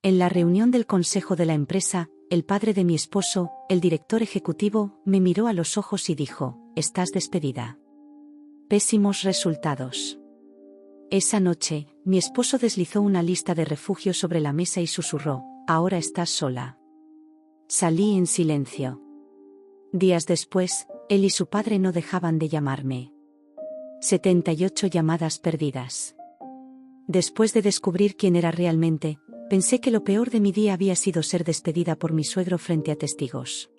En la reunión del consejo de la empresa, el padre de mi esposo, el director ejecutivo, me miró a los ojos y dijo: «Estás despedida». Pésimos resultados. Esa noche, mi esposo deslizó una lista de refugios sobre la mesa y susurró: «Ahora estás sola». Salí en silencio. Días después, él y su padre no dejaban de llamarme. 78 llamadas perdidas. Después de descubrir quién era realmente, pensé que lo peor de mi día había sido ser despedida por mi suegro frente a testigos.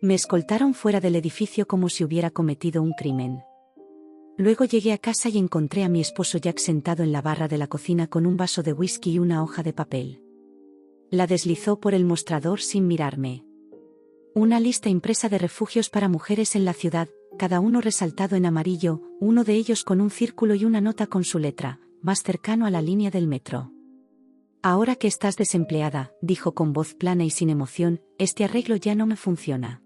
Me escoltaron fuera del edificio como si hubiera cometido un crimen. Luego llegué a casa y encontré a mi esposo Jack sentado en la barra de la cocina con un vaso de whisky y una hoja de papel. La deslizó por el mostrador sin mirarme. Una lista impresa de refugios para mujeres en la ciudad, cada uno resaltado en amarillo, uno de ellos con un círculo y una nota con su letra, más cercano a la línea del metro. «Ahora que estás desempleada», dijo con voz plana y sin emoción, «este arreglo ya no me funciona».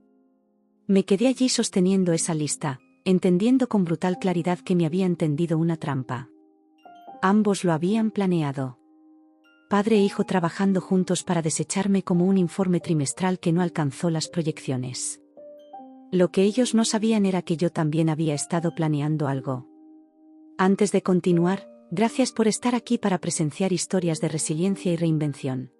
Me quedé allí sosteniendo esa lista, entendiendo con brutal claridad que me habían tendido una trampa. Ambos lo habían planeado. Padre e hijo trabajando juntos para desecharme como un informe trimestral que no alcanzó las proyecciones. Lo que ellos no sabían era que yo también había estado planeando algo. Antes de continuar, gracias por estar aquí para presenciar historias de resiliencia y reinvención.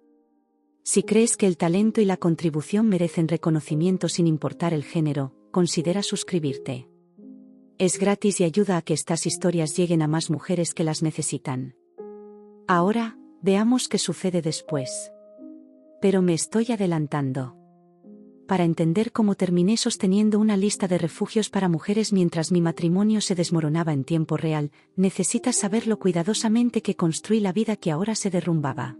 Si crees que el talento y la contribución merecen reconocimiento sin importar el género, considera suscribirte. Es gratis y ayuda a que estas historias lleguen a más mujeres que las necesitan. Ahora, veamos qué sucede después. Pero me estoy adelantando. Para entender cómo terminé sosteniendo una lista de refugios para mujeres mientras mi matrimonio se desmoronaba en tiempo real, necesitas saber lo cuidadosamente que construí la vida que ahora se derrumbaba.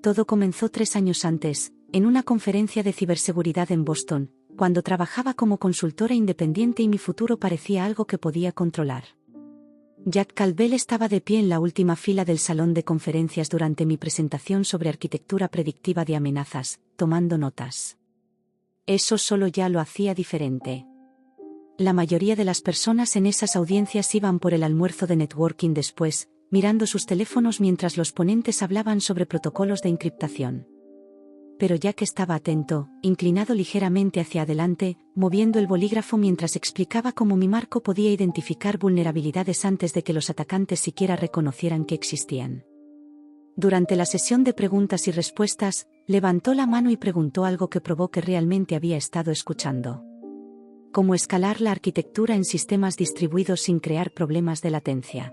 Todo comenzó 3 años antes, en una conferencia de ciberseguridad en Boston, cuando trabajaba como consultora independiente y mi futuro parecía algo que podía controlar. Jack Calvel estaba de pie en la última fila del salón de conferencias durante mi presentación sobre arquitectura predictiva de amenazas, tomando notas. Eso solo ya lo hacía diferente. La mayoría de las personas en esas audiencias iban por el almuerzo de networking después, mirando sus teléfonos mientras los ponentes hablaban sobre protocolos de encriptación. Pero Jack estaba atento, inclinado ligeramente hacia adelante, moviendo el bolígrafo mientras explicaba cómo mi marco podía identificar vulnerabilidades antes de que los atacantes siquiera reconocieran que existían. Durante la sesión de preguntas y respuestas, levantó la mano y preguntó algo que probó que realmente había estado escuchando. ¿Cómo escalar la arquitectura en sistemas distribuidos sin crear problemas de latencia?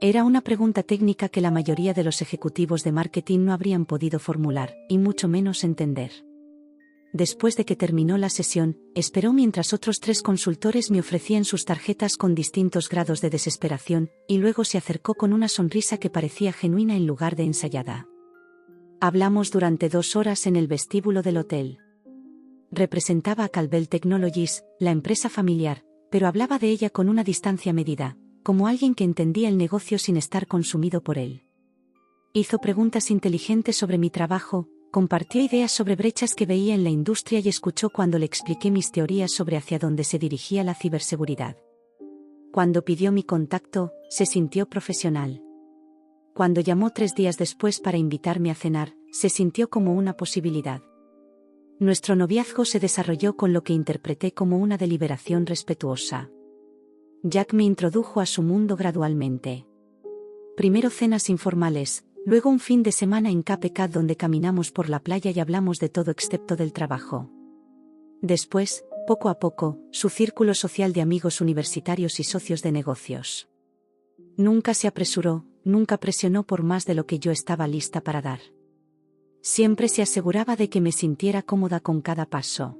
Era una pregunta técnica que la mayoría de los ejecutivos de marketing no habrían podido formular, y mucho menos entender. Después de que terminó la sesión, esperó mientras otros 3 consultores me ofrecían sus tarjetas con distintos grados de desesperación, y luego se acercó con una sonrisa que parecía genuina en lugar de ensayada. Hablamos durante 2 horas en el vestíbulo del hotel. Representaba a Calvel Technologies, la empresa familiar, pero hablaba de ella con una distancia medida, como alguien que entendía el negocio sin estar consumido por él. Hizo preguntas inteligentes sobre mi trabajo, compartió ideas sobre brechas que veía en la industria y escuchó cuando le expliqué mis teorías sobre hacia dónde se dirigía la ciberseguridad. Cuando pidió mi contacto, se sintió profesional. Cuando llamó 3 días después para invitarme a cenar, se sintió como una posibilidad. Nuestro noviazgo se desarrolló con lo que interpreté como una deliberación respetuosa. Jack me introdujo a su mundo gradualmente. Primero cenas informales, luego un fin de semana en Cape Cod donde caminamos por la playa y hablamos de todo excepto del trabajo. Después, poco a poco, su círculo social de amigos universitarios y socios de negocios. Nunca se apresuró, nunca presionó por más de lo que yo estaba lista para dar. Siempre se aseguraba de que me sintiera cómoda con cada paso.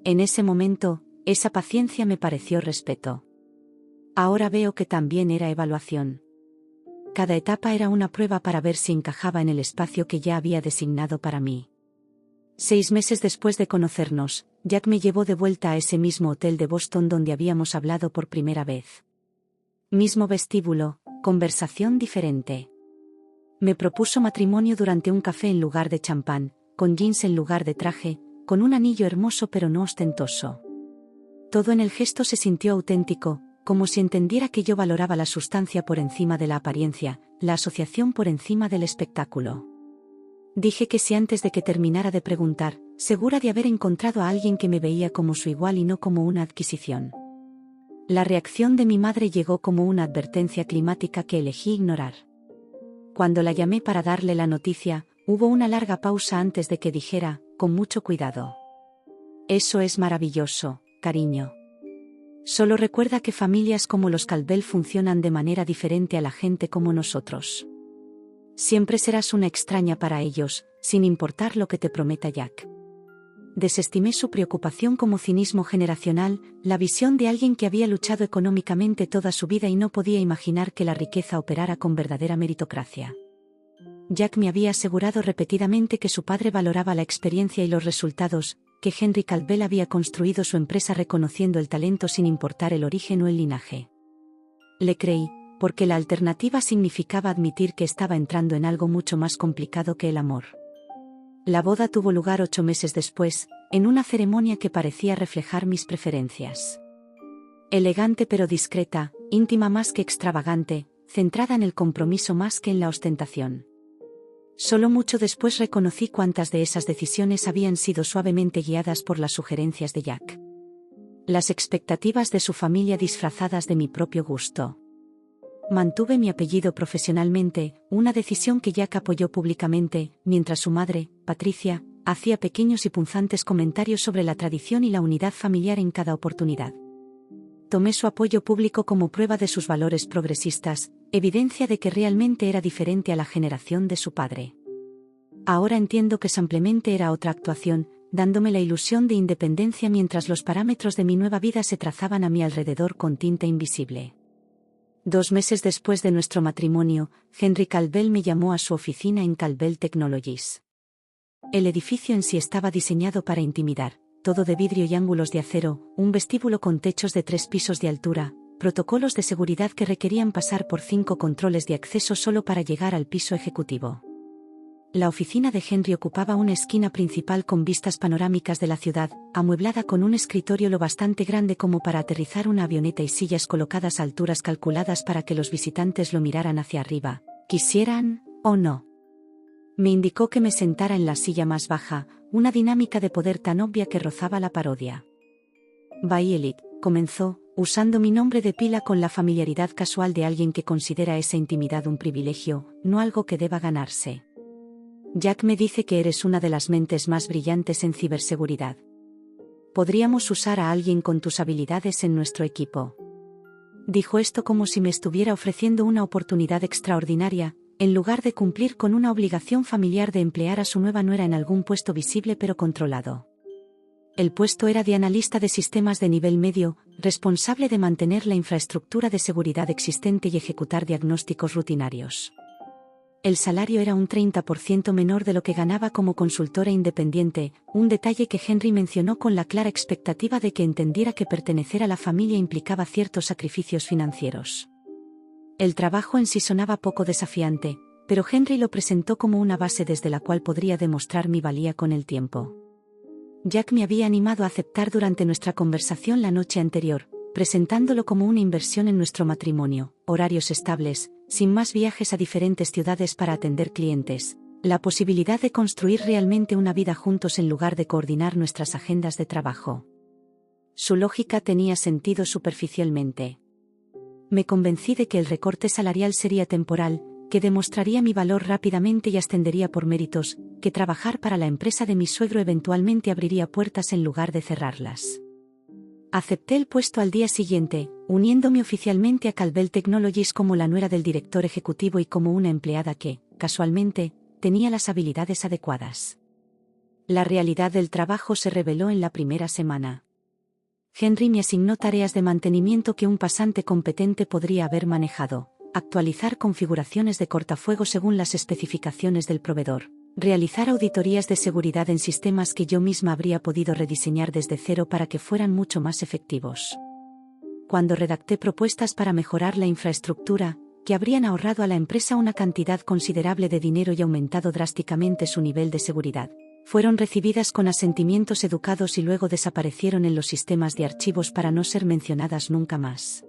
En ese momento, esa paciencia me pareció respeto. Ahora veo que también era evaluación. Cada etapa era una prueba para ver si encajaba en el espacio que ya había designado para mí. 6 meses después de conocernos, Jack me llevó de vuelta a ese mismo hotel de Boston donde habíamos hablado por primera vez. Mismo vestíbulo, conversación diferente. Me propuso matrimonio durante un café en lugar de champán, con jeans en lugar de traje, con un anillo hermoso pero no ostentoso. Todo en el gesto se sintió auténtico, como si entendiera que yo valoraba la sustancia por encima de la apariencia, la asociación por encima del espectáculo. Dije que sí antes de que terminara de preguntar, segura de haber encontrado a alguien que me veía como su igual y no como una adquisición. La reacción de mi madre llegó como una advertencia climática que elegí ignorar. Cuando la llamé para darle la noticia, hubo una larga pausa antes de que dijera, con mucho cuidado: «Eso es maravilloso, cariño. Solo recuerda que familias como los Calvel funcionan de manera diferente a la gente como nosotros. Siempre serás una extraña para ellos, sin importar lo que te prometa Jack». Desestimé su preocupación como cinismo generacional, la visión de alguien que había luchado económicamente toda su vida y no podía imaginar que la riqueza operara con verdadera meritocracia. Jack me había asegurado repetidamente que su padre valoraba la experiencia y los resultados, que Henry Calvel había construido su empresa reconociendo el talento sin importar el origen o el linaje. Le creí, porque la alternativa significaba admitir que estaba entrando en algo mucho más complicado que el amor. La boda tuvo lugar 8 meses después, en una ceremonia que parecía reflejar mis preferencias. Elegante pero discreta, íntima más que extravagante, centrada en el compromiso más que en la ostentación. Solo mucho después reconocí cuántas de esas decisiones habían sido suavemente guiadas por las sugerencias de Jack. Las expectativas de su familia disfrazadas de mi propio gusto. Mantuve mi apellido profesionalmente, una decisión que Jack apoyó públicamente, mientras su madre, Patricia, hacía pequeños y punzantes comentarios sobre la tradición y la unidad familiar en cada oportunidad. Tomé su apoyo público como prueba de sus valores progresistas, evidencia de que realmente era diferente a la generación de su padre. Ahora entiendo que simplemente era otra actuación, dándome la ilusión de independencia mientras los parámetros de mi nueva vida se trazaban a mi alrededor con tinta invisible. 2 meses después de nuestro matrimonio, Henry Calvel me llamó a su oficina en Calvel Technologies. El edificio en sí estaba diseñado para intimidar, todo de vidrio y ángulos de acero, un vestíbulo con techos de 3 pisos de altura, protocolos de seguridad que requerían pasar por 5 controles de acceso solo para llegar al piso ejecutivo. La oficina de Henry ocupaba una esquina principal con vistas panorámicas de la ciudad, amueblada con un escritorio lo bastante grande como para aterrizar una avioneta y sillas colocadas a alturas calculadas para que los visitantes lo miraran hacia arriba, quisieran o no. Me indicó que me sentara en la silla más baja, una dinámica de poder tan obvia que rozaba la parodia. Violet, comenzó, usando mi nombre de pila con la familiaridad casual de alguien que considera esa intimidad un privilegio, no algo que deba ganarse. Jack me dice que eres una de las mentes más brillantes en ciberseguridad. Podríamos usar a alguien con tus habilidades en nuestro equipo. Dijo esto como si me estuviera ofreciendo una oportunidad extraordinaria, en lugar de cumplir con una obligación familiar de emplear a su nueva nuera en algún puesto visible pero controlado. El puesto era de analista de sistemas de nivel medio, responsable de mantener la infraestructura de seguridad existente y ejecutar diagnósticos rutinarios. El salario era un 30% menor de lo que ganaba como consultora independiente, un detalle que Henry mencionó con la clara expectativa de que entendiera que pertenecer a la familia implicaba ciertos sacrificios financieros. El trabajo en sí sonaba poco desafiante, pero Henry lo presentó como una base desde la cual podría demostrar mi valía con el tiempo. Jack me había animado a aceptar durante nuestra conversación la noche anterior, presentándolo como una inversión en nuestro matrimonio, horarios estables, sin más viajes a diferentes ciudades para atender clientes, la posibilidad de construir realmente una vida juntos en lugar de coordinar nuestras agendas de trabajo. Su lógica tenía sentido superficialmente. Me convencí de que el recorte salarial sería temporal, que demostraría mi valor rápidamente y ascendería por méritos, que trabajar para la empresa de mi suegro eventualmente abriría puertas en lugar de cerrarlas. Acepté el puesto al día siguiente, uniéndome oficialmente a Calvel Technologies como la nuera del director ejecutivo y como una empleada que, casualmente, tenía las habilidades adecuadas. La realidad del trabajo se reveló en la primera semana. Henry me asignó tareas de mantenimiento que un pasante competente podría haber manejado: actualizar configuraciones de cortafuegos según las especificaciones del proveedor, realizar auditorías de seguridad en sistemas que yo misma habría podido rediseñar desde cero para que fueran mucho más efectivos. Cuando redacté propuestas para mejorar la infraestructura, que habrían ahorrado a la empresa una cantidad considerable de dinero y aumentado drásticamente su nivel de seguridad, fueron recibidas con asentimientos educados y luego desaparecieron en los sistemas de archivos para no ser mencionadas nunca más.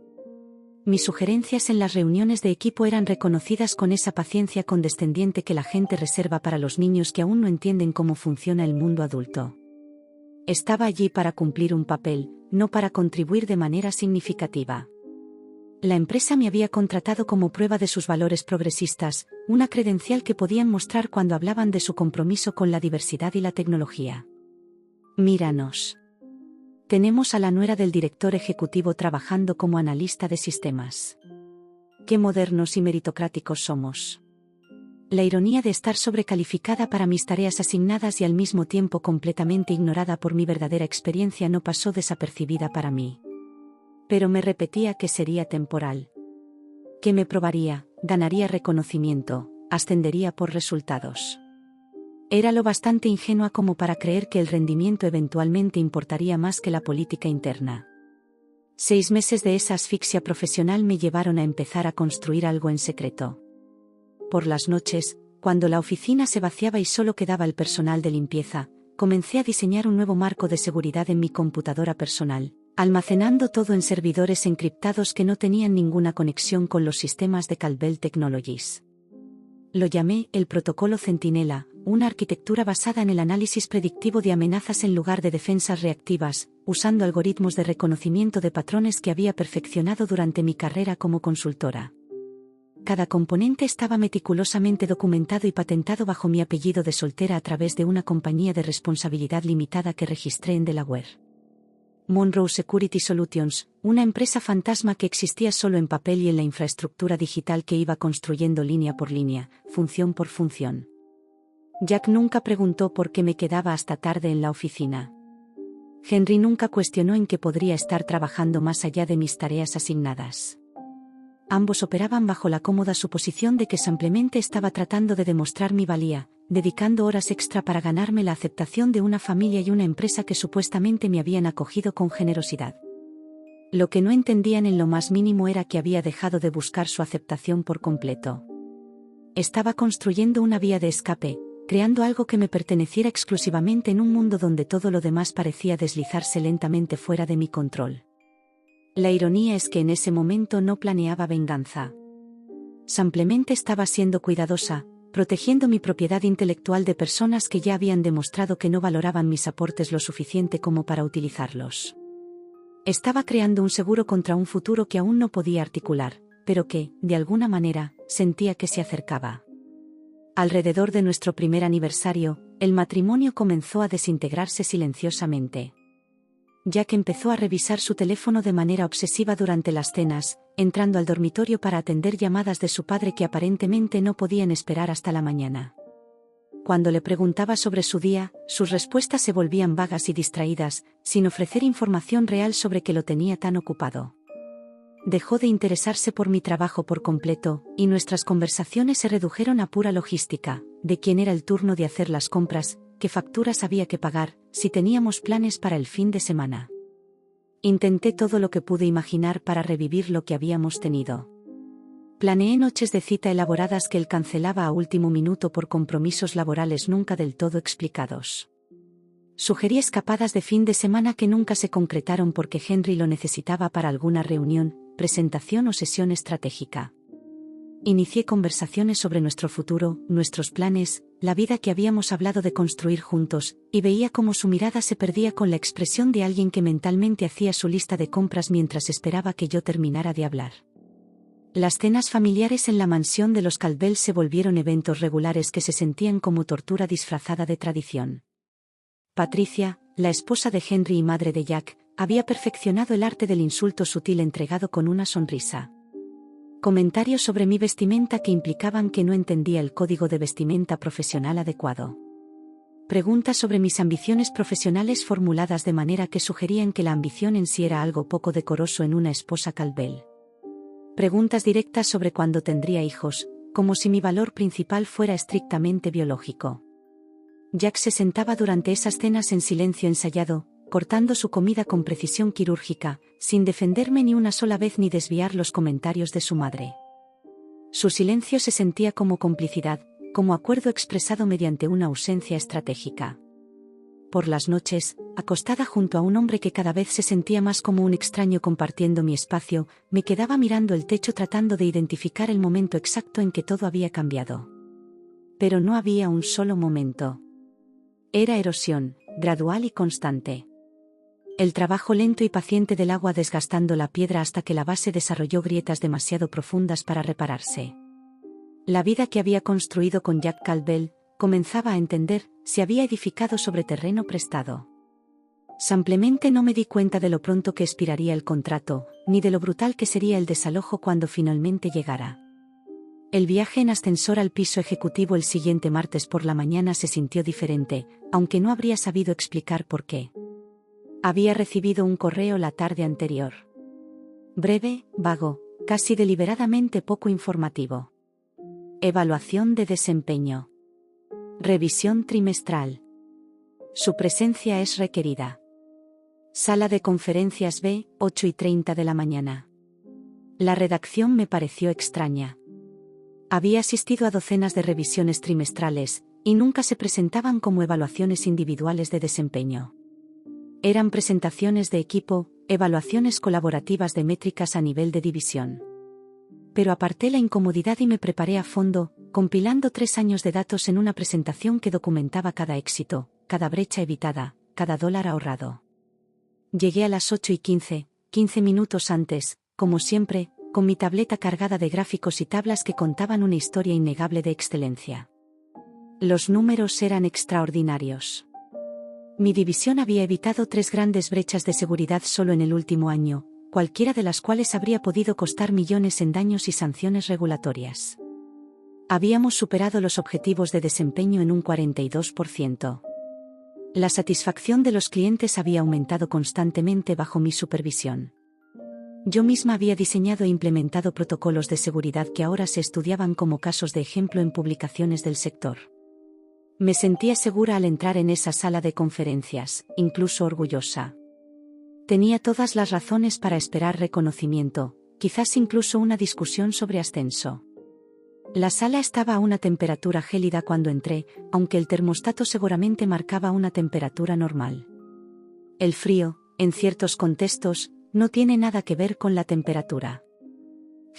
Mis sugerencias en las reuniones de equipo eran reconocidas con esa paciencia condescendiente que la gente reserva para los niños que aún no entienden cómo funciona el mundo adulto. Estaba allí para cumplir un papel, no para contribuir de manera significativa. La empresa me había contratado como prueba de sus valores progresistas, una credencial que podían mostrar cuando hablaban de su compromiso con la diversidad y la tecnología. Míranos. Tenemos a la nuera del director ejecutivo trabajando como analista de sistemas. Qué modernos y meritocráticos somos. La ironía de estar sobrecalificada para mis tareas asignadas y al mismo tiempo completamente ignorada por mi verdadera experiencia no pasó desapercibida para mí. Pero me repetía que sería temporal. Que me probaría, ganaría reconocimiento, ascendería por resultados. Era lo bastante ingenua como para creer que el rendimiento eventualmente importaría más que la política interna. 6 meses de esa asfixia profesional me llevaron a empezar a construir algo en secreto. Por las noches, cuando la oficina se vaciaba y solo quedaba el personal de limpieza, comencé a diseñar un nuevo marco de seguridad en mi computadora personal, almacenando todo en servidores encriptados que no tenían ninguna conexión con los sistemas de Caldwell Technologies. Lo llamé el protocolo Centinela, una arquitectura basada en el análisis predictivo de amenazas en lugar de defensas reactivas, usando algoritmos de reconocimiento de patrones que había perfeccionado durante mi carrera como consultora. Cada componente estaba meticulosamente documentado y patentado bajo mi apellido de soltera a través de una compañía de responsabilidad limitada que registré en Delaware. Monroe Security Solutions, una empresa fantasma que existía solo en papel y en la infraestructura digital que iba construyendo línea por línea, función por función. Jack nunca preguntó por qué me quedaba hasta tarde en la oficina. Henry nunca cuestionó en qué podría estar trabajando más allá de mis tareas asignadas. Ambos operaban bajo la cómoda suposición de que simplemente estaba tratando de demostrar mi valía, dedicando horas extra para ganarme la aceptación de una familia y una empresa que supuestamente me habían acogido con generosidad. Lo que no entendían en lo más mínimo era que había dejado de buscar su aceptación por completo. Estaba construyendo una vía de escape, creando algo que me perteneciera exclusivamente en un mundo donde todo lo demás parecía deslizarse lentamente fuera de mi control. La ironía es que en ese momento no planeaba venganza. Simplemente estaba siendo cuidadosa, protegiendo mi propiedad intelectual de personas que ya habían demostrado que no valoraban mis aportes lo suficiente como para utilizarlos. Estaba creando un seguro contra un futuro que aún no podía articular, pero que, de alguna manera, sentía que se acercaba. Alrededor de nuestro primer aniversario, el matrimonio comenzó a desintegrarse silenciosamente. Jack empezó a revisar su teléfono de manera obsesiva durante las cenas, entrando al dormitorio para atender llamadas de su padre que aparentemente no podían esperar hasta la mañana. Cuando le preguntaba sobre su día, sus respuestas se volvían vagas y distraídas, sin ofrecer información real sobre qué lo tenía tan ocupado. Dejó de interesarse por mi trabajo por completo, y nuestras conversaciones se redujeron a pura logística, de quién era el turno de hacer las compras, qué facturas había que pagar, si teníamos planes para el fin de semana. Intenté todo lo que pude imaginar para revivir lo que habíamos tenido. Planeé noches de cita elaboradas que él cancelaba a último minuto por compromisos laborales nunca del todo explicados. Sugerí escapadas de fin de semana que nunca se concretaron porque Henry lo necesitaba para alguna reunión, presentación o sesión estratégica. Inicié conversaciones sobre nuestro futuro, nuestros planes, la vida que habíamos hablado de construir juntos, y veía cómo su mirada se perdía con la expresión de alguien que mentalmente hacía su lista de compras mientras esperaba que yo terminara de hablar. Las cenas familiares en la mansión de los Caldwell se volvieron eventos regulares que se sentían como tortura disfrazada de tradición. Patricia, la esposa de Henry y madre de Jack, había perfeccionado el arte del insulto sutil entregado con una sonrisa. Comentarios sobre mi vestimenta que implicaban que no entendía el código de vestimenta profesional adecuado. Preguntas sobre mis ambiciones profesionales formuladas de manera que sugerían que la ambición en sí era algo poco decoroso en una esposa Caldwell. Preguntas directas sobre cuándo tendría hijos, como si mi valor principal fuera estrictamente biológico. Jack se sentaba durante esas cenas en silencio ensayado, cortando su comida con precisión quirúrgica, sin defenderme ni una sola vez ni desviar los comentarios de su madre. Su silencio se sentía como complicidad, como acuerdo expresado mediante una ausencia estratégica. Por las noches, acostada junto a un hombre que cada vez se sentía más como un extraño compartiendo mi espacio, me quedaba mirando el techo tratando de identificar el momento exacto en que todo había cambiado. Pero no había un solo momento. Era erosión, gradual y constante. El trabajo lento y paciente del agua desgastando la piedra hasta que la base desarrolló grietas demasiado profundas para repararse. La vida que había construido con Jack Caldwell, comenzaba a entender, se había edificado sobre terreno prestado. Simplemente no me di cuenta de lo pronto que expiraría el contrato, ni de lo brutal que sería el desalojo cuando finalmente llegara. El viaje en ascensor al piso ejecutivo el siguiente martes por la mañana se sintió diferente, aunque no habría sabido explicar por qué. Había recibido un correo la tarde anterior. Breve, vago, casi deliberadamente poco informativo. Evaluación de desempeño. Revisión trimestral. Su presencia es requerida. Sala de conferencias B, 8:30 de la mañana. La redacción me pareció extraña. Había asistido a docenas de revisiones trimestrales, y nunca se presentaban como evaluaciones individuales de desempeño. Eran presentaciones de equipo, evaluaciones colaborativas de métricas a nivel de división. Pero aparté la incomodidad y me preparé a fondo, compilando 3 años de datos en una presentación que documentaba cada éxito, cada brecha evitada, cada dólar ahorrado. Llegué a las 8:15, 15 minutos antes, como siempre, con mi tableta cargada de gráficos y tablas que contaban una historia innegable de excelencia. Los números eran extraordinarios. Mi división había evitado 3 grandes brechas de seguridad solo en el último año, cualquiera de las cuales habría podido costar millones en daños y sanciones regulatorias. Habíamos superado los objetivos de desempeño en un 42%. La satisfacción de los clientes había aumentado constantemente bajo mi supervisión. Yo misma había diseñado e implementado protocolos de seguridad que ahora se estudiaban como casos de ejemplo en publicaciones del sector. Me sentía segura al entrar en esa sala de conferencias, incluso orgullosa. Tenía todas las razones para esperar reconocimiento, quizás incluso una discusión sobre ascenso. La sala estaba a una temperatura gélida cuando entré, aunque el termostato seguramente marcaba una temperatura normal. El frío, en ciertos contextos, no tiene nada que ver con la temperatura.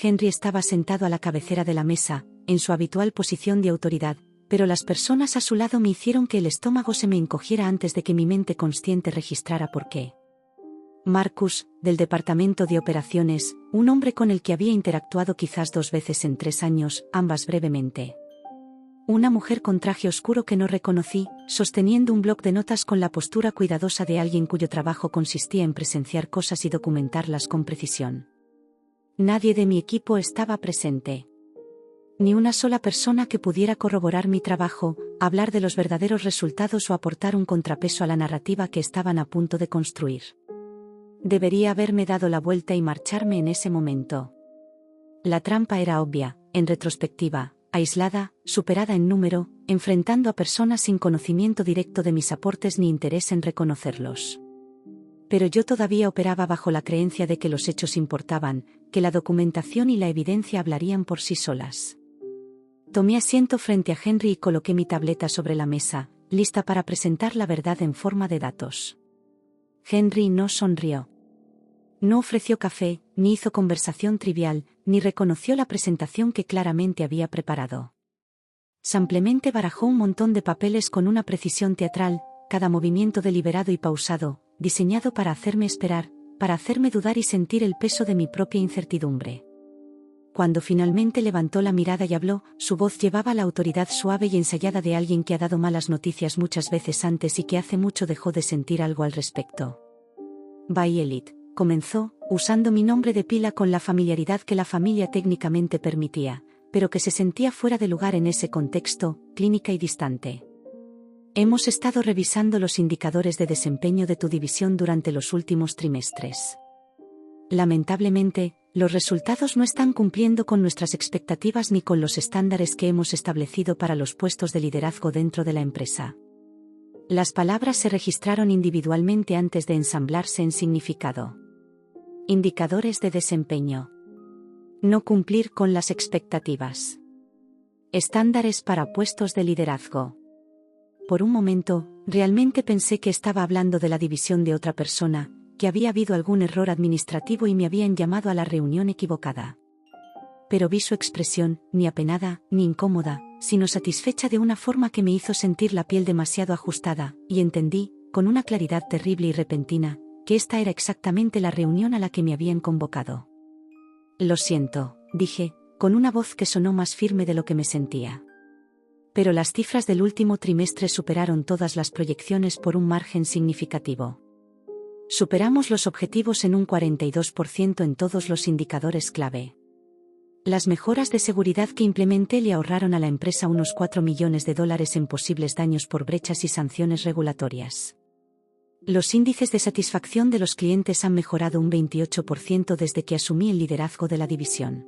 Henry estaba sentado a la cabecera de la mesa, en su habitual posición de autoridad, pero las personas a su lado me hicieron que el estómago se me encogiera antes de que mi mente consciente registrara por qué. Marcus, del departamento de operaciones, un hombre con el que había interactuado quizás 2 veces en 3 años, ambas brevemente. Una mujer con traje oscuro que no reconocí, sosteniendo un bloc de notas con la postura cuidadosa de alguien cuyo trabajo consistía en presenciar cosas y documentarlas con precisión. Nadie de mi equipo estaba presente. Ni una sola persona que pudiera corroborar mi trabajo, hablar de los verdaderos resultados o aportar un contrapeso a la narrativa que estaban a punto de construir. Debería haberme dado la vuelta y marcharme en ese momento. La trampa era obvia, en retrospectiva, aislada, superada en número, enfrentando a personas sin conocimiento directo de mis aportes ni interés en reconocerlos. Pero yo todavía operaba bajo la creencia de que los hechos importaban, que la documentación y la evidencia hablarían por sí solas. Tomé asiento frente a Henry y coloqué mi tableta sobre la mesa, lista para presentar la verdad en forma de datos. Henry no sonrió. No ofreció café, ni hizo conversación trivial, ni reconoció la presentación que claramente había preparado. Simplemente barajó un montón de papeles con una precisión teatral, cada movimiento deliberado y pausado, diseñado para hacerme esperar, para hacerme dudar y sentir el peso de mi propia incertidumbre. Cuando finalmente levantó la mirada y habló, su voz llevaba la autoridad suave y ensayada de alguien que ha dado malas noticias muchas veces antes y que hace mucho dejó de sentir algo al respecto. Violet, comenzó, usando mi nombre de pila con la familiaridad que la familia técnicamente permitía, pero que se sentía fuera de lugar en ese contexto, clínica y distante. Hemos estado revisando los indicadores de desempeño de tu división durante los últimos trimestres. Lamentablemente, los resultados no están cumpliendo con nuestras expectativas ni con los estándares que hemos establecido para los puestos de liderazgo dentro de la empresa. Las palabras se registraron individualmente antes de ensamblarse en significado. Indicadores de desempeño. No cumplir con las expectativas. Estándares para puestos de liderazgo. Por un momento, realmente pensé que estaba hablando de la división de otra persona, que había habido algún error administrativo y me habían llamado a la reunión equivocada. Pero vi su expresión, ni apenada, ni incómoda, sino satisfecha de una forma que me hizo sentir la piel demasiado ajustada, y entendí, con una claridad terrible y repentina, que esta era exactamente la reunión a la que me habían convocado. Lo siento, dije, con una voz que sonó más firme de lo que me sentía. Pero las cifras del último trimestre superaron todas las proyecciones por un margen significativo. Superamos los objetivos en un 42% en todos los indicadores clave. Las mejoras de seguridad que implementé le ahorraron a la empresa unos $4 millones en posibles daños por brechas y sanciones regulatorias. Los índices de satisfacción de los clientes han mejorado un 28% desde que asumí el liderazgo de la división.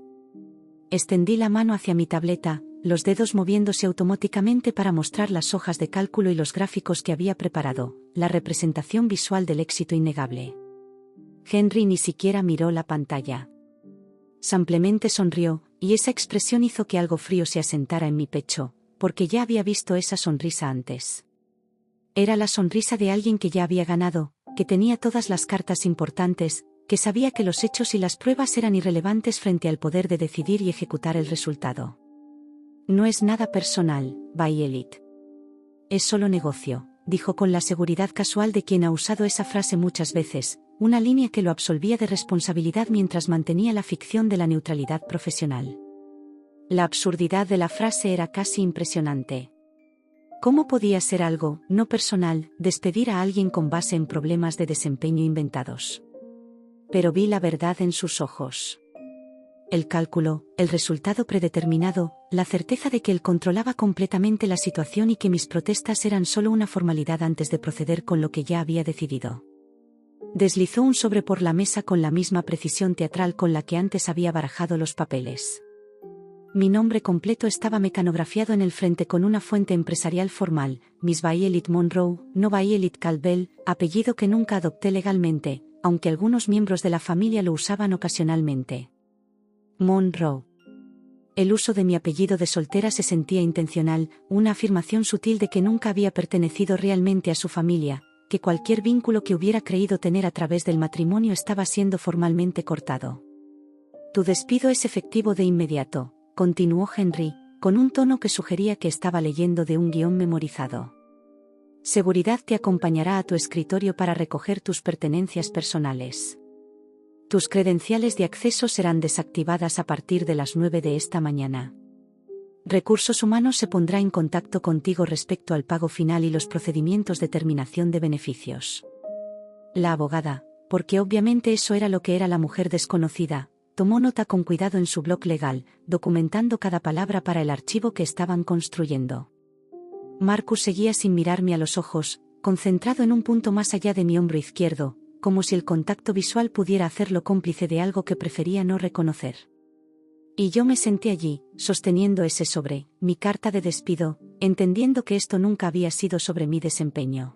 Extendí la mano hacia mi tableta, los dedos moviéndose automáticamente para mostrar las hojas de cálculo y los gráficos que había preparado, la representación visual del éxito innegable. Henry ni siquiera miró la pantalla. Simplemente sonrió, y esa expresión hizo que algo frío se asentara en mi pecho, porque ya había visto esa sonrisa antes. Era la sonrisa de alguien que ya había ganado, que tenía todas las cartas importantes, que sabía que los hechos y las pruebas eran irrelevantes frente al poder de decidir y ejecutar el resultado. No es nada personal, Violet. Es solo negocio, dijo con la seguridad casual de quien ha usado esa frase muchas veces, una línea que lo absolvía de responsabilidad mientras mantenía la ficción de la neutralidad profesional. La absurdidad de la frase era casi impresionante. ¿Cómo podía ser algo, no personal, despedir a alguien con base en problemas de desempeño inventados? Pero vi la verdad en sus ojos. El cálculo, el resultado predeterminado, la certeza de que él controlaba completamente la situación y que mis protestas eran solo una formalidad antes de proceder con lo que ya había decidido. Deslizó un sobre por la mesa con la misma precisión teatral con la que antes había barajado los papeles. Mi nombre completo estaba mecanografiado en el frente con una fuente empresarial formal, Miss Violet Monroe, no Violet Caldwell, apellido que nunca adopté legalmente, aunque algunos miembros de la familia lo usaban ocasionalmente. Monroe. El uso de mi apellido de soltera se sentía intencional, una afirmación sutil de que nunca había pertenecido realmente a su familia, que cualquier vínculo que hubiera creído tener a través del matrimonio estaba siendo formalmente cortado. Tu despido es efectivo de inmediato, continuó Henry, con un tono que sugería que estaba leyendo de un guión memorizado. Seguridad te acompañará a tu escritorio para recoger tus pertenencias personales. Tus credenciales de acceso serán desactivadas a partir de las 9 de esta mañana. Recursos Humanos se pondrá en contacto contigo respecto al pago final y los procedimientos de terminación de beneficios. La abogada, porque obviamente eso era lo que era la mujer desconocida, tomó nota con cuidado en su blog legal, documentando cada palabra para el archivo que estaban construyendo. Marcus seguía sin mirarme a los ojos, concentrado en un punto más allá de mi hombro izquierdo, como si el contacto visual pudiera hacerlo cómplice de algo que prefería no reconocer. Y yo me senté allí, sosteniendo ese sobre, mi carta de despido, entendiendo que esto nunca había sido sobre mi desempeño.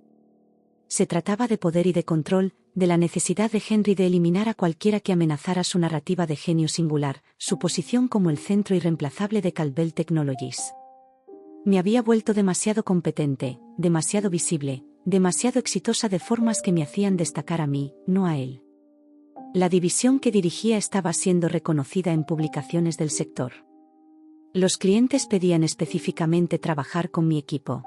Se trataba de poder y de control, de la necesidad de Henry de eliminar a cualquiera que amenazara su narrativa de genio singular, su posición como el centro irreemplazable de Caldwell Technologies. Me había vuelto demasiado competente, demasiado visible, demasiado exitosa de formas que me hacían destacar a mí, no a él. La división que dirigía estaba siendo reconocida en publicaciones del sector. Los clientes pedían específicamente trabajar con mi equipo.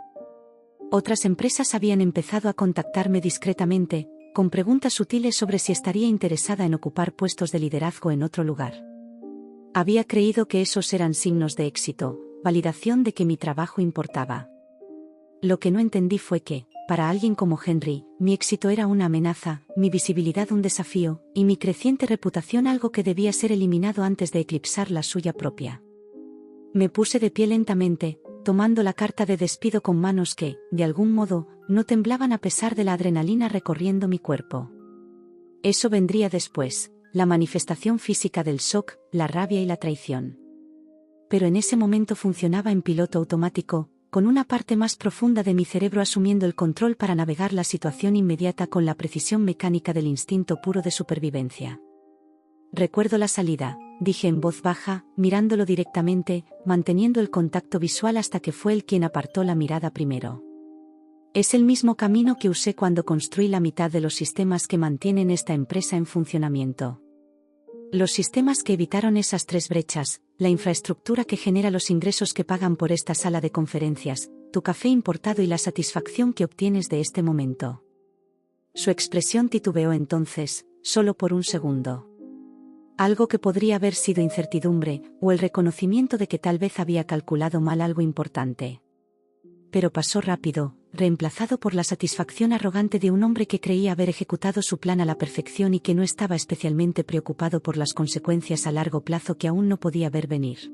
Otras empresas habían empezado a contactarme discretamente, con preguntas sutiles sobre si estaría interesada en ocupar puestos de liderazgo en otro lugar. Había creído que esos eran signos de éxito, validación de que mi trabajo importaba. Lo que no entendí fue que, para alguien como Henry, mi éxito era una amenaza, mi visibilidad un desafío, y mi creciente reputación algo que debía ser eliminado antes de eclipsar la suya propia. Me puse de pie lentamente, tomando la carta de despido con manos que, de algún modo, no temblaban a pesar de la adrenalina recorriendo mi cuerpo. Eso vendría después, la manifestación física del shock, la rabia y la traición. Pero en ese momento funcionaba en piloto automático, con una parte más profunda de mi cerebro asumiendo el control para navegar la situación inmediata con la precisión mecánica del instinto puro de supervivencia. Recuerdo la salida, dije en voz baja, mirándolo directamente, manteniendo el contacto visual hasta que fue él quien apartó la mirada primero. Es el mismo camino que usé cuando construí la mitad de los sistemas que mantienen esta empresa en funcionamiento. Los sistemas que evitaron esas 3 brechas, la infraestructura que genera los ingresos que pagan por esta sala de conferencias, tu café importado y la satisfacción que obtienes de este momento. Su expresión titubeó entonces, solo por un segundo. Algo que podría haber sido incertidumbre, o el reconocimiento de que tal vez había calculado mal algo importante. Pero pasó rápido, reemplazado por la satisfacción arrogante de un hombre que creía haber ejecutado su plan a la perfección y que no estaba especialmente preocupado por las consecuencias a largo plazo que aún no podía ver venir.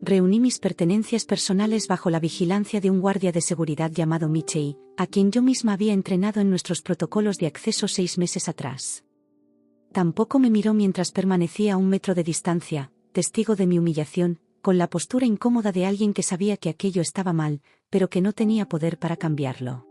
Reuní mis pertenencias personales bajo la vigilancia de un guardia de seguridad llamado Michei, a quien yo misma había entrenado en nuestros protocolos de acceso 6 meses atrás. Tampoco me miró mientras permanecía a 1 metro de distancia, testigo de mi humillación, con la postura incómoda de alguien que sabía que aquello estaba mal, pero que no tenía poder para cambiarlo.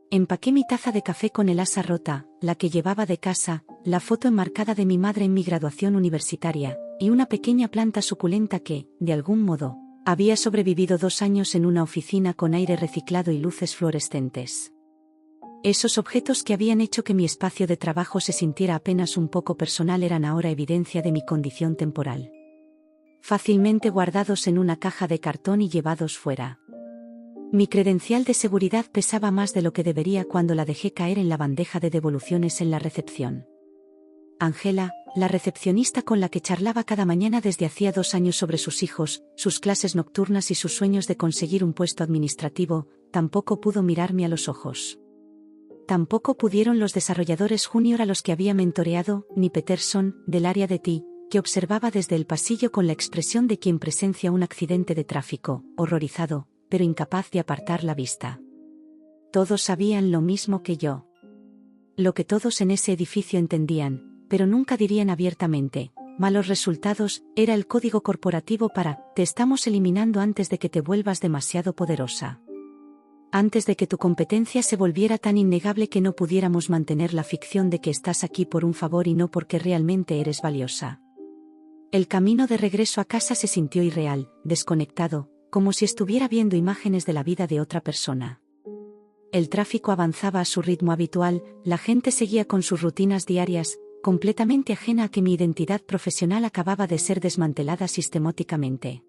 Empaqué mi taza de café con el asa rota, la que llevaba de casa, la foto enmarcada de mi madre en mi graduación universitaria, y una pequeña planta suculenta que, de algún modo, había sobrevivido 2 años en una oficina con aire reciclado y luces fluorescentes. Esos objetos que habían hecho que mi espacio de trabajo se sintiera apenas un poco personal eran ahora evidencia de mi condición temporal. Fácilmente guardados en una caja de cartón y llevados fuera. Mi credencial de seguridad pesaba más de lo que debería cuando la dejé caer en la bandeja de devoluciones en la recepción. Angela, la recepcionista con la que charlaba cada mañana desde hacía 2 años sobre sus hijos, sus clases nocturnas y sus sueños de conseguir un puesto administrativo, tampoco pudo mirarme a los ojos. Tampoco pudieron los desarrolladores junior a los que había mentoreado, ni Peterson, del área de TI, que observaba desde el pasillo con la expresión de quien presencia un accidente de tráfico, horrorizado, pero incapaz de apartar la vista. Todos sabían lo mismo que yo. Lo que todos en ese edificio entendían, pero nunca dirían abiertamente, malos resultados, era el código corporativo para, te estamos eliminando antes de que te vuelvas demasiado poderosa. Antes de que tu competencia se volviera tan innegable que no pudiéramos mantener la ficción de que estás aquí por un favor y no porque realmente eres valiosa. El camino de regreso a casa se sintió irreal, desconectado, como si estuviera viendo imágenes de la vida de otra persona. El tráfico avanzaba a su ritmo habitual, la gente seguía con sus rutinas diarias, completamente ajena a que mi identidad profesional acababa de ser desmantelada sistemáticamente.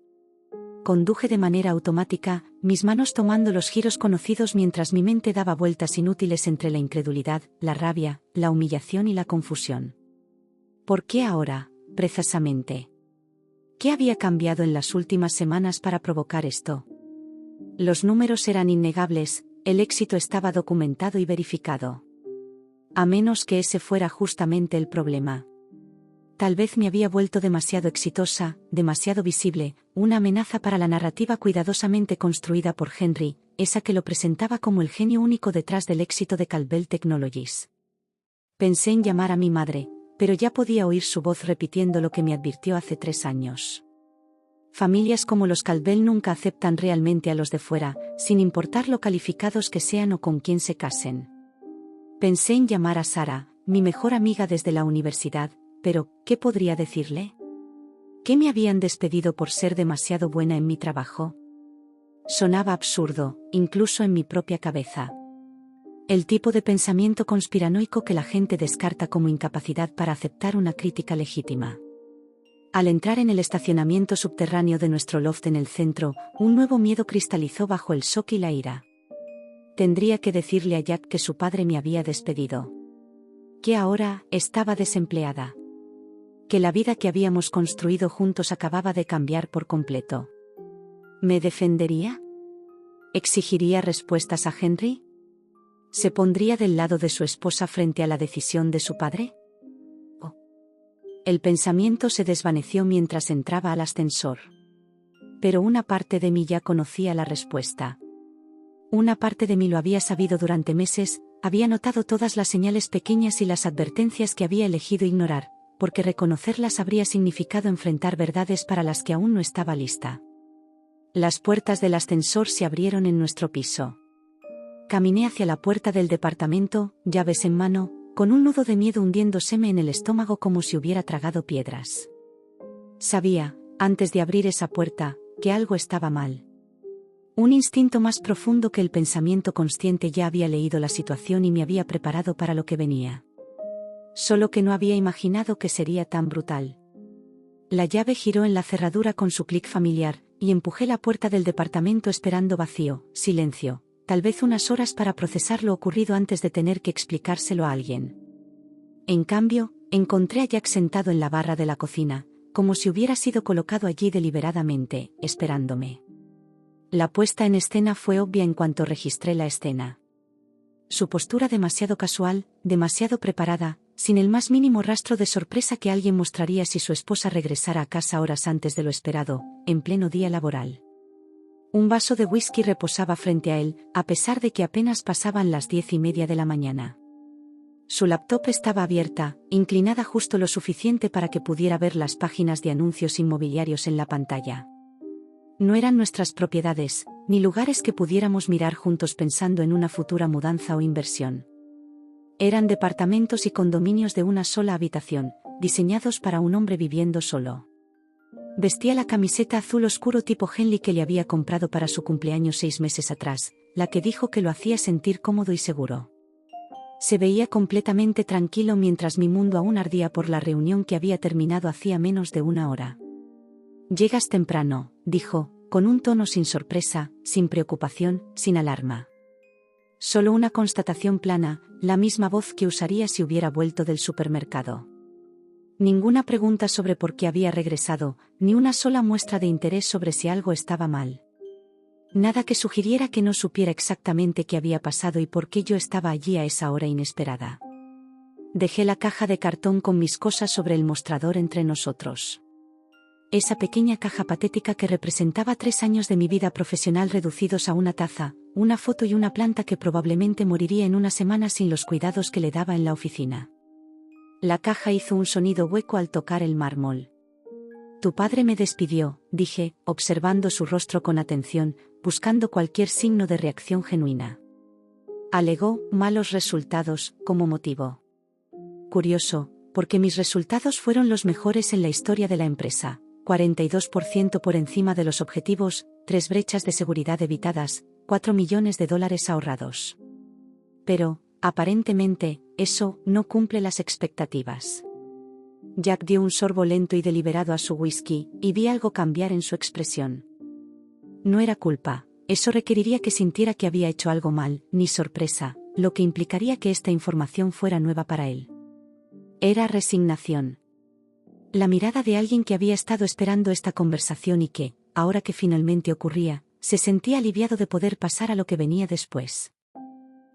Conduje de manera automática, mis manos tomando los giros conocidos mientras mi mente daba vueltas inútiles entre la incredulidad, la rabia, la humillación y la confusión. ¿Por qué ahora, precisamente? ¿Qué había cambiado en las últimas semanas para provocar esto? Los números eran innegables, el éxito estaba documentado y verificado. A menos que ese fuera justamente el problema. Tal vez me había vuelto demasiado exitosa, demasiado visible, una amenaza para la narrativa cuidadosamente construida por Henry, esa que lo presentaba como el genio único detrás del éxito de Caldwell Technologies. Pensé en llamar a mi madre, pero ya podía oír su voz repitiendo lo que me advirtió hace 3 años. Familias como los Caldwell nunca aceptan realmente a los de fuera, sin importar lo calificados que sean o con quién se casen. Pensé en llamar a Sara, mi mejor amiga desde la universidad, pero, ¿qué podría decirle? ¿Qué me habían despedido por ser demasiado buena en mi trabajo? Sonaba absurdo, incluso en mi propia cabeza. El tipo de pensamiento conspiranoico que la gente descarta como incapacidad para aceptar una crítica legítima. Al entrar en el estacionamiento subterráneo de nuestro loft en el centro, un nuevo miedo cristalizó bajo el shock y la ira. Tendría que decirle a Jack que su padre me había despedido. Que ahora estaba desempleada. Que la vida que habíamos construido juntos acababa de cambiar por completo. ¿Me defendería? ¿Exigiría respuestas a Henry? ¿Se pondría del lado de su esposa frente a la decisión de su padre? Oh. El pensamiento se desvaneció mientras entraba al ascensor. Pero una parte de mí ya conocía la respuesta. Una parte de mí lo había sabido durante meses, había notado todas las señales pequeñas y las advertencias que había elegido ignorar, porque reconocerlas habría significado enfrentar verdades para las que aún no estaba lista. Las puertas del ascensor se abrieron en nuestro piso. Caminé hacia la puerta del departamento, llaves en mano, con un nudo de miedo hundiéndoseme en el estómago como si hubiera tragado piedras. Sabía, antes de abrir esa puerta, que algo estaba mal. Un instinto más profundo que el pensamiento consciente ya había leído la situación y me había preparado para lo que venía. Solo que no había imaginado que sería tan brutal. La llave giró en la cerradura con su clic familiar, y empujé la puerta del departamento esperando vacío, silencio, tal vez unas horas para procesar lo ocurrido antes de tener que explicárselo a alguien. En cambio, encontré a Jack sentado en la barra de la cocina, como si hubiera sido colocado allí deliberadamente, esperándome. La puesta en escena fue obvia en cuanto registré la escena. Su postura demasiado casual, demasiado preparada, sin el más mínimo rastro de sorpresa que alguien mostraría si su esposa regresara a casa horas antes de lo esperado, en pleno día laboral. Un vaso de whisky reposaba frente a él, a pesar de que apenas pasaban las 10:30 de la mañana. Su laptop estaba abierta, inclinada justo lo suficiente para que pudiera ver las páginas de anuncios inmobiliarios en la pantalla. No eran nuestras propiedades, ni lugares que pudiéramos mirar juntos pensando en una futura mudanza o inversión. Eran departamentos y condominios de una sola habitación, diseñados para un hombre viviendo solo. Vestía la camiseta azul oscuro tipo Henley que le había comprado para su cumpleaños 6 meses atrás, la que dijo que lo hacía sentir cómodo y seguro. Se veía completamente tranquilo mientras mi mundo aún ardía por la reunión que había terminado hacía menos de una hora. «Llegas temprano», dijo, con un tono sin sorpresa, sin preocupación, sin alarma. Solo una constatación plana, la misma voz que usaría si hubiera vuelto del supermercado. Ninguna pregunta sobre por qué había regresado, ni una sola muestra de interés sobre si algo estaba mal. Nada que sugiriera que no supiera exactamente qué había pasado y por qué yo estaba allí a esa hora inesperada. Dejé la caja de cartón con mis cosas sobre el mostrador entre nosotros. Esa pequeña caja patética que representaba 3 años de mi vida profesional reducidos a una taza, una foto y una planta que probablemente moriría en una semana sin los cuidados que le daba en la oficina. La caja hizo un sonido hueco al tocar el mármol. «Tu padre me despidió», dije, observando su rostro con atención, buscando cualquier signo de reacción genuina. Alegó «malos resultados» como motivo. Curioso, porque mis resultados fueron los mejores en la historia de la empresa. 42% por encima de los objetivos, 3 brechas de seguridad evitadas, $4 millones ahorrados. Pero, aparentemente, eso no cumple las expectativas. Jack dio un sorbo lento y deliberado a su whisky, y vi algo cambiar en su expresión. No era culpa, eso requeriría que sintiera que había hecho algo mal, ni sorpresa, lo que implicaría que esta información fuera nueva para él. Era resignación. La mirada de alguien que había estado esperando esta conversación y que, ahora que finalmente ocurría, se sentía aliviado de poder pasar a lo que venía después.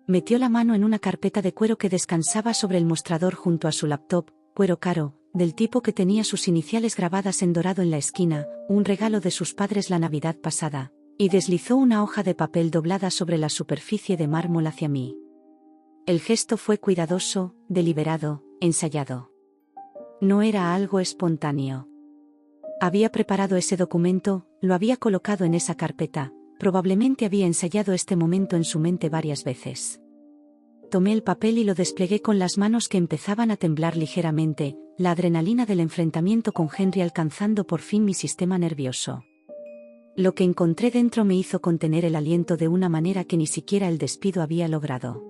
Metió la mano en una carpeta de cuero que descansaba sobre el mostrador junto a su laptop, cuero caro, del tipo que tenía sus iniciales grabadas en dorado en la esquina, un regalo de sus padres la Navidad pasada, y deslizó una hoja de papel doblada sobre la superficie de mármol hacia mí. El gesto fue cuidadoso, deliberado, ensayado. No era algo espontáneo. Había preparado ese documento, lo había colocado en esa carpeta, probablemente había ensayado este momento en su mente varias veces. Tomé el papel y lo desplegué con las manos que empezaban a temblar ligeramente, la adrenalina del enfrentamiento con Henry alcanzando por fin mi sistema nervioso. Lo que encontré dentro me hizo contener el aliento de una manera que ni siquiera el despido había logrado.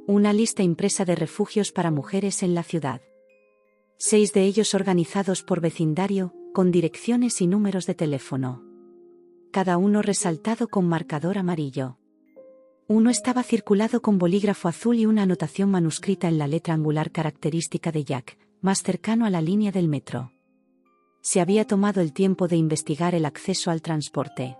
Una lista impresa de refugios para mujeres en la ciudad. 6 de ellos organizados por vecindario, con direcciones y números de teléfono. Cada uno resaltado con marcador amarillo. Uno estaba circulado con bolígrafo azul y una anotación manuscrita en la letra angular característica de Jack, más cercano a la línea del metro. Se había tomado el tiempo de investigar el acceso al transporte.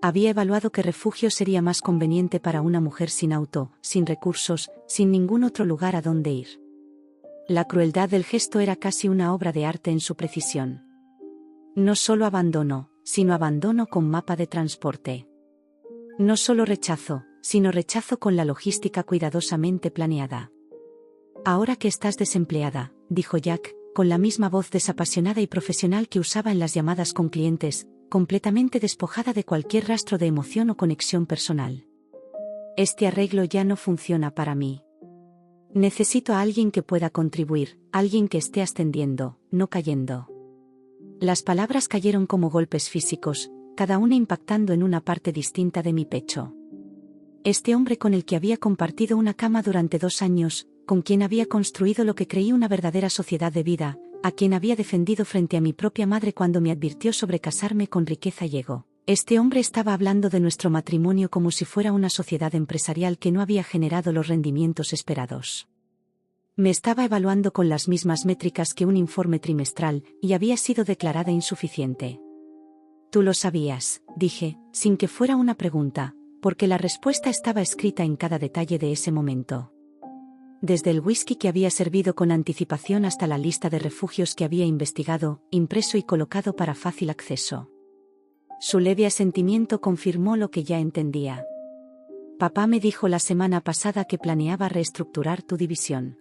Había evaluado qué refugio sería más conveniente para una mujer sin auto, sin recursos, sin ningún otro lugar a donde ir. La crueldad del gesto era casi una obra de arte en su precisión. No solo abandono, sino abandono con mapa de transporte. No solo rechazo, sino rechazo con la logística cuidadosamente planeada. Ahora que estás desempleada, dijo Jack, con la misma voz desapasionada y profesional que usaba en las llamadas con clientes, completamente despojada de cualquier rastro de emoción o conexión personal. Este arreglo ya no funciona para mí. Necesito a alguien que pueda contribuir, alguien que esté ascendiendo, no cayendo. Las palabras cayeron como golpes físicos, cada una impactando en una parte distinta de mi pecho. Este hombre con el que había compartido una cama durante 2 años, con quien había construido lo que creí una verdadera sociedad de vida, a quien había defendido frente a mi propia madre cuando me advirtió sobre casarme con riqueza y ego. Este hombre estaba hablando de nuestro matrimonio como si fuera una sociedad empresarial que no había generado los rendimientos esperados. Me estaba evaluando con las mismas métricas que un informe trimestral, y había sido declarada insuficiente. Tú lo sabías, dije, sin que fuera una pregunta, porque la respuesta estaba escrita en cada detalle de ese momento. Desde el whisky que había servido con anticipación hasta la lista de refugios que había investigado, impreso y colocado para fácil acceso. Su leve asentimiento confirmó lo que ya entendía. Papá me dijo la semana pasada que planeaba reestructurar tu división.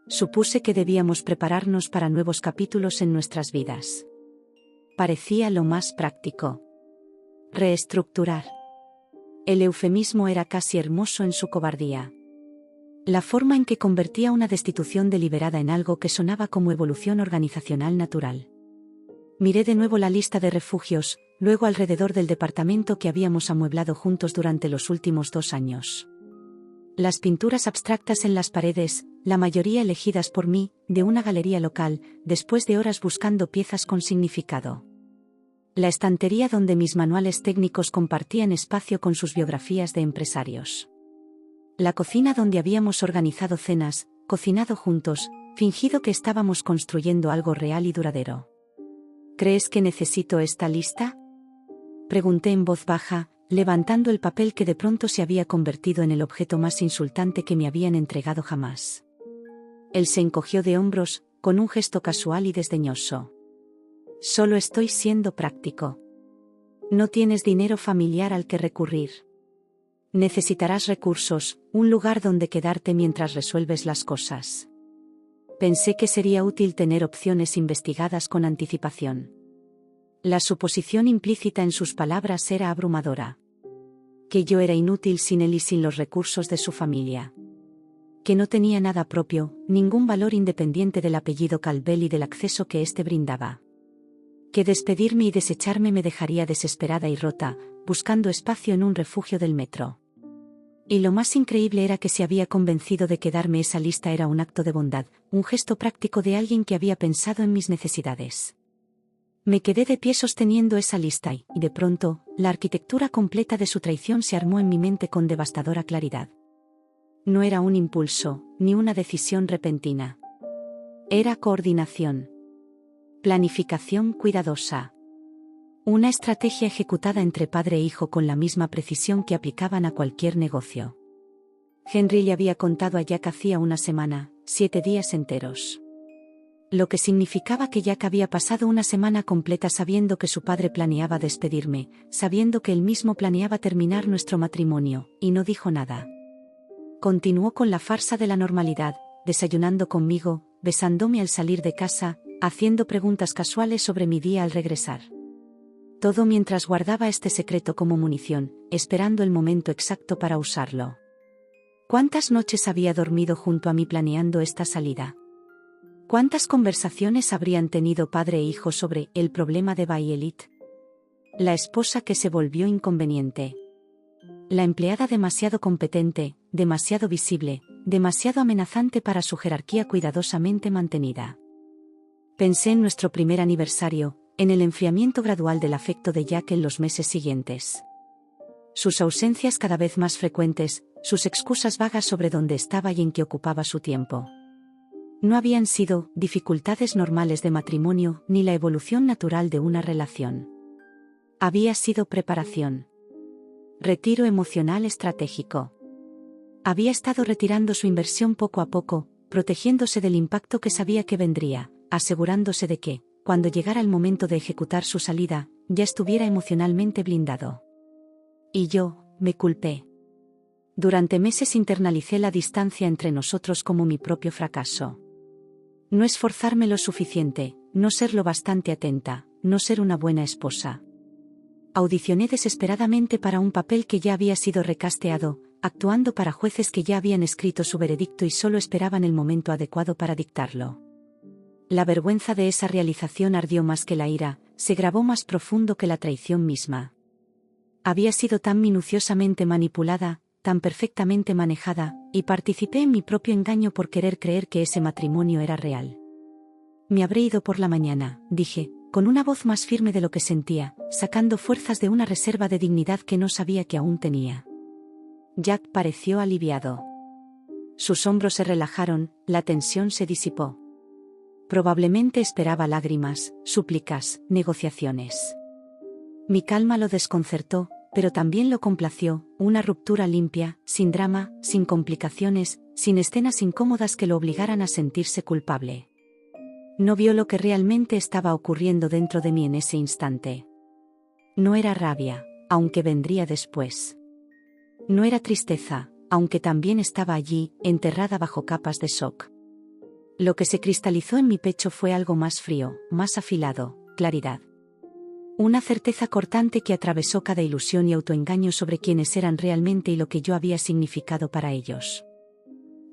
Supuse que debíamos prepararnos para nuevos capítulos en nuestras vidas. Parecía lo más práctico. Reestructurar. El eufemismo era casi hermoso en su cobardía. La forma en que convertía una destitución deliberada en algo que sonaba como evolución organizacional natural. Miré de nuevo la lista de refugios, luego alrededor del departamento que habíamos amueblado juntos durante los últimos 2 años. Las pinturas abstractas en las paredes, la mayoría elegidas por mí, de una galería local, después de horas buscando piezas con significado. La estantería donde mis manuales técnicos compartían espacio con sus biografías de empresarios. La cocina donde habíamos organizado cenas, cocinado juntos, fingido que estábamos construyendo algo real y duradero. ¿Crees que necesito esta lista?, pregunté en voz baja, levantando el papel que de pronto se había convertido en el objeto más insultante que me habían entregado jamás. Él se encogió de hombros, con un gesto casual y desdeñoso. Solo estoy siendo práctico. No tienes dinero familiar al que recurrir. Necesitarás recursos, un lugar donde quedarte mientras resuelves las cosas. Pensé que sería útil tener opciones investigadas con anticipación. La suposición implícita en sus palabras era abrumadora. Que yo era inútil sin él y sin los recursos de su familia. Que no tenía nada propio, ningún valor independiente del apellido Calvel y del acceso que éste brindaba. Que despedirme y desecharme me dejaría desesperada y rota, buscando espacio en un refugio del metro. Y lo más increíble era que se había convencido de que darme esa lista era un acto de bondad, un gesto práctico de alguien que había pensado en mis necesidades. Me quedé de pie sosteniendo esa lista y, de pronto, la arquitectura completa de su traición se armó en mi mente con devastadora claridad. No era un impulso, ni una decisión repentina. Era coordinación. Planificación cuidadosa. Una estrategia ejecutada entre padre e hijo con la misma precisión que aplicaban a cualquier negocio. Henry le había contado a Jack hacía una semana, 7 días enteros. Lo que significaba que Jack había pasado una semana completa sabiendo que su padre planeaba despedirme, sabiendo que él mismo planeaba terminar nuestro matrimonio, y no dijo nada. Continuó con la farsa de la normalidad, desayunando conmigo, besándome al salir de casa, haciendo preguntas casuales sobre mi día al regresar. Todo mientras guardaba este secreto como munición, esperando el momento exacto para usarlo. ¿Cuántas noches había dormido junto a mí planeando esta salida? ¿Cuántas conversaciones habrían tenido padre e hijo sobre el problema de Violet? La esposa que se volvió inconveniente. La empleada demasiado competente, demasiado visible, demasiado amenazante para su jerarquía cuidadosamente mantenida. Pensé en nuestro primer aniversario, en el enfriamiento gradual del afecto de Jack en los meses siguientes. Sus ausencias cada vez más frecuentes, sus excusas vagas sobre dónde estaba y en qué ocupaba su tiempo. No habían sido dificultades normales de matrimonio ni la evolución natural de una relación. Había sido preparación. Retiro emocional estratégico. Había estado retirando su inversión poco a poco, protegiéndose del impacto que sabía que vendría, asegurándose de que, cuando llegara el momento de ejecutar su salida, ya estuviera emocionalmente blindado. Y yo, me culpé. Durante meses internalicé la distancia entre nosotros como mi propio fracaso. No esforzarme lo suficiente, no ser lo bastante atenta, no ser una buena esposa. Audicioné desesperadamente para un papel que ya había sido recasteado, actuando para jueces que ya habían escrito su veredicto y solo esperaban el momento adecuado para dictarlo. La vergüenza de esa realización ardió más que la ira, se grabó más profundo que la traición misma. Había sido tan minuciosamente manipulada, tan perfectamente manejada, y participé en mi propio engaño por querer creer que ese matrimonio era real. Me habré ido por la mañana, dije, con una voz más firme de lo que sentía, sacando fuerzas de una reserva de dignidad que no sabía que aún tenía. Jack pareció aliviado. Sus hombros se relajaron, la tensión se disipó. Probablemente esperaba lágrimas, súplicas, negociaciones. Mi calma lo desconcertó, pero también lo complació, una ruptura limpia, sin drama, sin complicaciones, sin escenas incómodas que lo obligaran a sentirse culpable. No vio lo que realmente estaba ocurriendo dentro de mí en ese instante. No era rabia, aunque vendría después. No era tristeza, aunque también estaba allí, enterrada bajo capas de shock. Lo que se cristalizó en mi pecho fue algo más frío, más afilado, claridad. Una certeza cortante que atravesó cada ilusión y autoengaño sobre quiénes eran realmente y lo que yo había significado para ellos.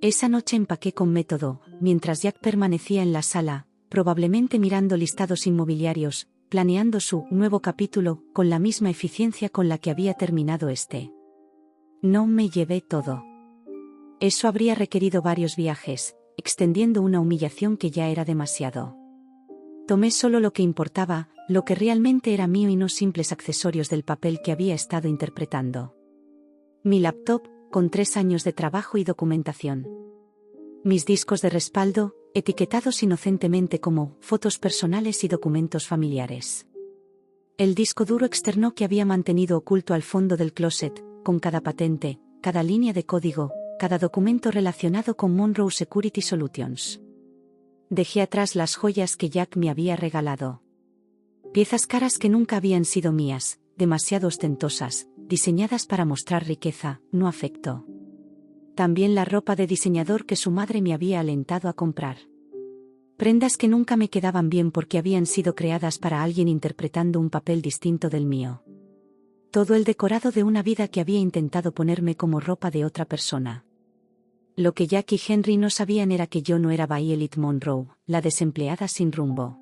Esa noche empaqué con método, mientras Jack permanecía en la sala, probablemente mirando listados inmobiliarios, planeando su nuevo capítulo, con la misma eficiencia con la que había terminado este. No me llevé todo. Eso habría requerido varios viajes, extendiendo una humillación que ya era demasiado. Tomé solo lo que importaba, lo que realmente era mío y no simples accesorios del papel que había estado interpretando. Mi laptop, con 3 años de trabajo y documentación. Mis discos de respaldo, etiquetados inocentemente como fotos personales y documentos familiares. El disco duro externo que había mantenido oculto al fondo del closet, con cada patente, cada línea de código, cada documento relacionado con Monroe Security Solutions. Dejé atrás las joyas que Jack me había regalado. Piezas caras que nunca habían sido mías, demasiado ostentosas, diseñadas para mostrar riqueza, no afecto. También la ropa de diseñador que su madre me había alentado a comprar. Prendas que nunca me quedaban bien porque habían sido creadas para alguien interpretando un papel distinto del mío. Todo el decorado de una vida que había intentado ponerme como ropa de otra persona. Lo que Jack y Henry no sabían era que yo no era Violet Monroe, la desempleada sin rumbo.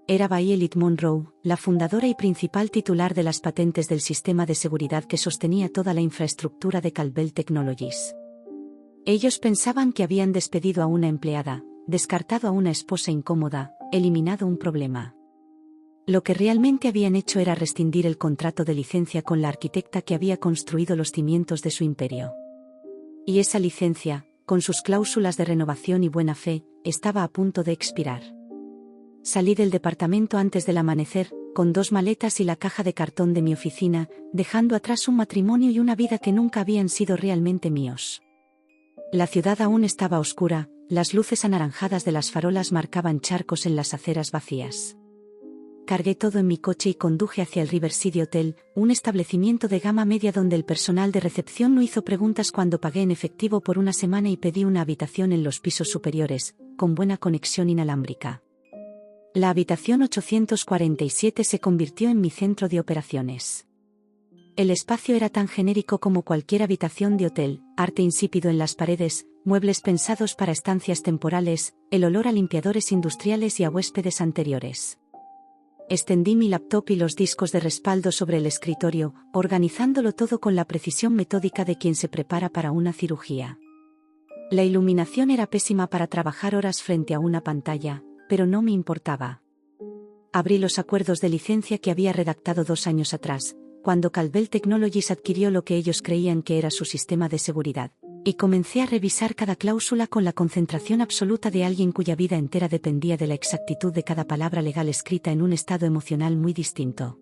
Era Violet Monroe, la fundadora y principal titular de las patentes del sistema de seguridad que sostenía toda la infraestructura de Caldwell Technologies. Ellos pensaban que habían despedido a una empleada, descartado a una esposa incómoda, eliminado un problema. Lo que realmente habían hecho era rescindir el contrato de licencia con la arquitecta que había construido los cimientos de su imperio. Y esa licencia, con sus cláusulas de renovación y buena fe, estaba a punto de expirar. Salí del departamento antes del amanecer, con 2 maletas y la caja de cartón de mi oficina, dejando atrás un matrimonio y una vida que nunca habían sido realmente míos. La ciudad aún estaba oscura, las luces anaranjadas de las farolas marcaban charcos en las aceras vacías. Cargué todo en mi coche y conduje hacia el Riverside Hotel, un establecimiento de gama media donde el personal de recepción no hizo preguntas cuando pagué en efectivo por una semana y pedí una habitación en los pisos superiores, con buena conexión inalámbrica. La habitación 847 se convirtió en mi centro de operaciones. El espacio era tan genérico como cualquier habitación de hotel, arte insípido en las paredes, muebles pensados para estancias temporales, el olor a limpiadores industriales y a huéspedes anteriores. Extendí mi laptop y los discos de respaldo sobre el escritorio, organizándolo todo con la precisión metódica de quien se prepara para una cirugía. La iluminación era pésima para trabajar horas frente a una pantalla, pero no me importaba. Abrí los acuerdos de licencia que había redactado 2 años atrás, cuando Caldwell Technologies adquirió lo que ellos creían que era su sistema de seguridad, y comencé a revisar cada cláusula con la concentración absoluta de alguien cuya vida entera dependía de la exactitud de cada palabra legal escrita en un estado emocional muy distinto.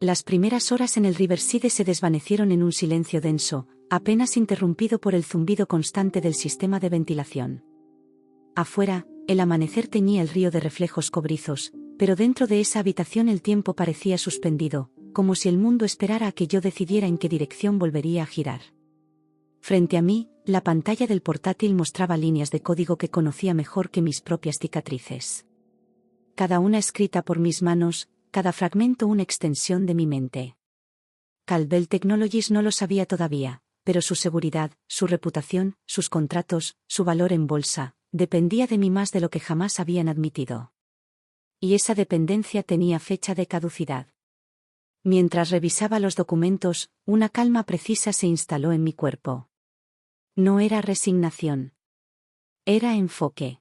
Las primeras horas en el Riverside se desvanecieron en un silencio denso, apenas interrumpido por el zumbido constante del sistema de ventilación. Afuera, el amanecer teñía el río de reflejos cobrizos, pero dentro de esa habitación el tiempo parecía suspendido, como si el mundo esperara a que yo decidiera en qué dirección volvería a girar. Frente a mí, la pantalla del portátil mostraba líneas de código que conocía mejor que mis propias cicatrices. Cada una escrita por mis manos, cada fragmento una extensión de mi mente. Caldwell Technologies no lo sabía todavía, pero su seguridad, su reputación, sus contratos, su valor en bolsa, dependía de mí más de lo que jamás habían admitido. y esa dependencia tenía fecha de caducidad. Mientras revisaba los documentos, una calma precisa se instaló en mi cuerpo. No era resignación. Era enfoque.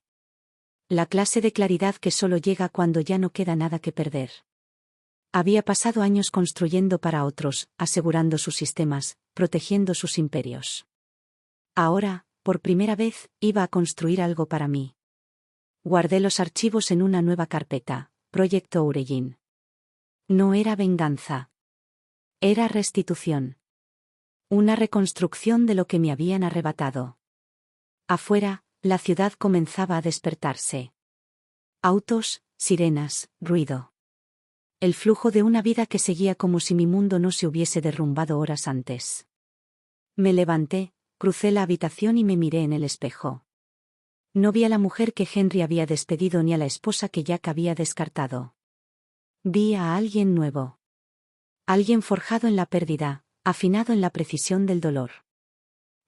La clase de claridad que solo llega cuando ya no queda nada que perder. Había pasado años construyendo para otros, asegurando sus sistemas, protegiendo sus imperios. Ahora, por primera vez, iba a construir algo para mí. Guardé los archivos en una nueva carpeta, Proyecto Origin. No era venganza. Era restitución. Una reconstrucción de lo que me habían arrebatado. Afuera, la ciudad comenzaba a despertarse. Autos, sirenas, ruido. El flujo de una vida que seguía como si mi mundo no se hubiese derrumbado horas antes. Me levanté, crucé la habitación y me miré en el espejo. No vi a la mujer que Henry había despedido ni a la esposa que Jack había descartado. Vi a alguien nuevo. Alguien forjado en la pérdida, afinado en la precisión del dolor.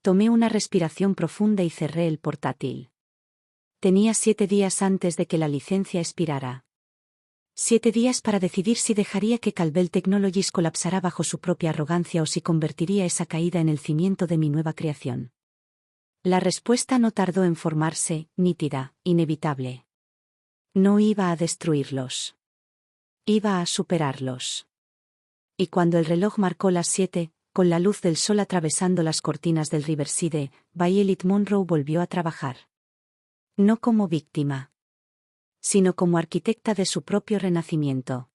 Tomé una respiración profunda y cerré el portátil. Tenía 7 días antes de que la licencia expirara. 7 días para decidir si dejaría que Calvel Technologies colapsara bajo su propia arrogancia o si convertiría esa caída en el cimiento de mi nueva creación. La respuesta no tardó en formarse, nítida, inevitable. No iba a destruirlos. Iba a superarlos. Y cuando el reloj marcó las 7, con la luz del sol atravesando las cortinas del Riverside, Violet Monroe volvió a trabajar. No como víctima, sino como arquitecta de su propio renacimiento.